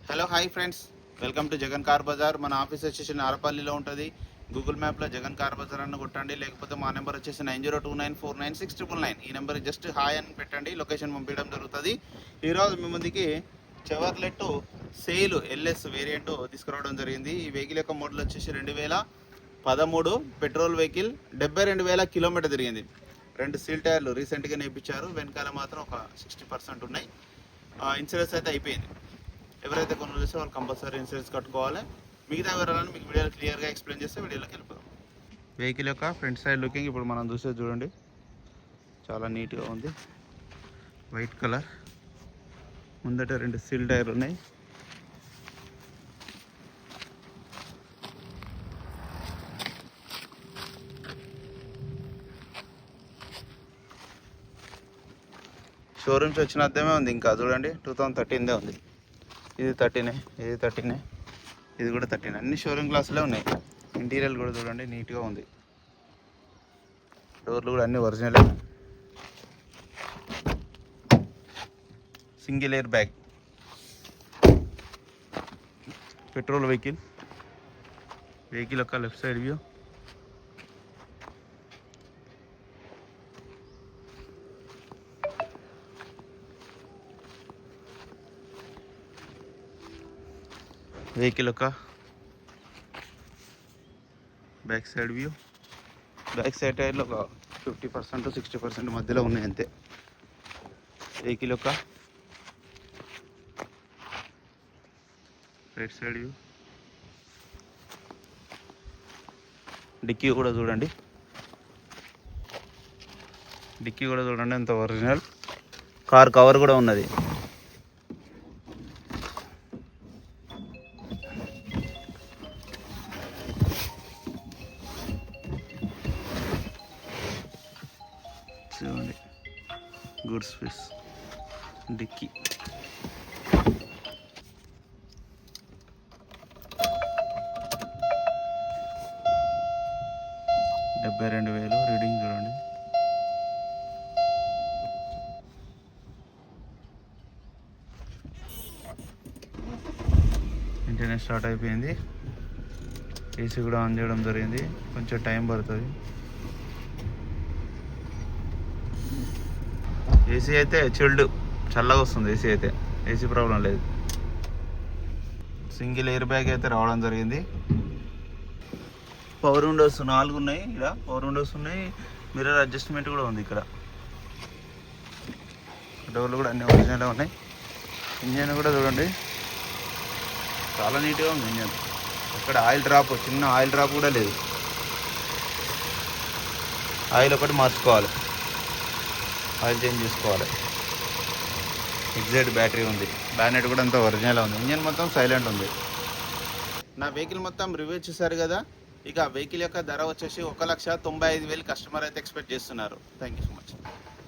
Hello hi friends, welcome to Jagan car Bazar. మన office వచ్చేసి నారపల్లిలో ఉంటుంది. గూగుల్ మ్యాప్లో జగన్ కార్ బజార్ అని కొట్టండి, లేకపోతే మా నెంబర్ వచ్చేసి 9029496999. ఈ నెంబర్ జస్ట్ హాయ్ అని పెట్టండి, లొకేషన్ పంపించడం జరుగుతుంది. ఈరోజు మీ ముందుకి చెవర్లెట్ సేల్ ఎల్ఎస్ వేరియంట్ తీసుకురావడం జరిగింది. ఈ వెహికల్ యొక్క మోడల్ వచ్చేసి 2013 పెట్రోల్ వెహికల్, 72,000 కిలోమీటర్ తిరిగింది. 2 సీల్ టైర్లు రీసెంట్గా నేర్పించారు, వెనకాల మాత్రం ఒక 60% ఉన్నాయి. ఇన్సూరెన్స్ అయితే అయిపోయింది. ఎవరైతే కొనుగోలు చేస్తే వాళ్ళు కంపల్సరీ ఇన్సూరెన్స్ కట్టుకోవాలి. మిగతా వివరాలను మీకు వీడియోలో క్లియర్గా ఎక్స్ప్లెయిన్ చేస్తే వీడియోలోకి వెళ్ళిపోదాం. వెహికల్ యొక్క ఫ్రంట్ సైడ్ లుకింగ్ ఇప్పుడు మనం చూసేది చూడండి, చాలా నీట్గా ఉంది. వైట్ కలర్, ముందట 2 సీల్ టైర్లు ఉన్నాయి. షోరూమ్స్ వచ్చిన అద్దమే ఉంది, ఇంకా చూడండి 2013దే ఉంది. ఇది 13, ఇది 13, ఇది కూడా 13. అన్ని షోరూమ్ గ్లాసులే ఉన్నాయి. ఇంటీరియర్ కూడా చూడండి నీట్గా ఉంది. డోర్లు కూడా అన్ని ఒరిజినలే. Single air bag, petrol vehicle. Vehicle యొక్క లెఫ్ట్ సైడ్ వ్యూ. వెహికల్ యొక్క back side view. Back side టైర్లో ఒక 50% 60% మధ్యలో ఉన్నాయి అంతే. వెహికల్ యొక్క రైట్ సైడ్ వ్యూ. డిక్కీ కూడా చూడండి, డిక్కీ కూడా చూడండి ఎంత ఒరిజినల్. కార్ కవర్ కూడా ఉన్నది. చూడండి గుడ్ స్పేస్. డిక్కీ 72,000 రీడింగ్ చూడండి. ఇంటర్నెట్ స్టార్ట్ అయిపోయింది. ఏసీ కూడా ఆన్ చేయడం జరిగింది, కొంచెం టైం పడుతుంది. ఏసీ అయితే చిల్డ్, చల్లగా వస్తుంది. ఏసీ అయితే ఏసీ ప్రాబ్లం లేదు. సింగిల్ ఎయిర్ బ్యాగ్ అయితే రావడం జరిగింది. పవర్ విండోస్ 4 ఉన్నాయి. ఇక్కడ పవర్ విండోస్ ఉన్నాయి. మిర్రర్ అడ్జస్ట్మెంట్ కూడా ఉంది. ఇక్కడ డోర్లు కూడా అన్ని ఒరిజినల్గా ఉన్నాయి. ఇంజన్ కూడా చూడండి చాలా నీట్గా ఉంది ఇంజన్. అక్కడ ఆయిల్ డ్రాప్, చిన్న ఆయిల్ డ్రాప్ కూడా లేదు. ఆయిల్ ఒకటి మార్చుకోవాలి, ఆయిల్ చేంజ్ చేసుకోవాలి. ఎగ్జాక్ట్ బ్యాటరీ ఉంది. బ్యానెట్ కూడా అంతా ఒరిజినల్ ఉంది. ఇంజన్ మొత్తం సైలెంట్ ఉంది. నా వెహికల్ మొత్తం రివ్యూ చూసారు కదా. ఇక వెహికల్ యొక్క ధర వచ్చేసి 1,95,000 కస్టమర్ అయితే ఎక్స్పెక్ట్ చేస్తున్నారు. Thank you so much.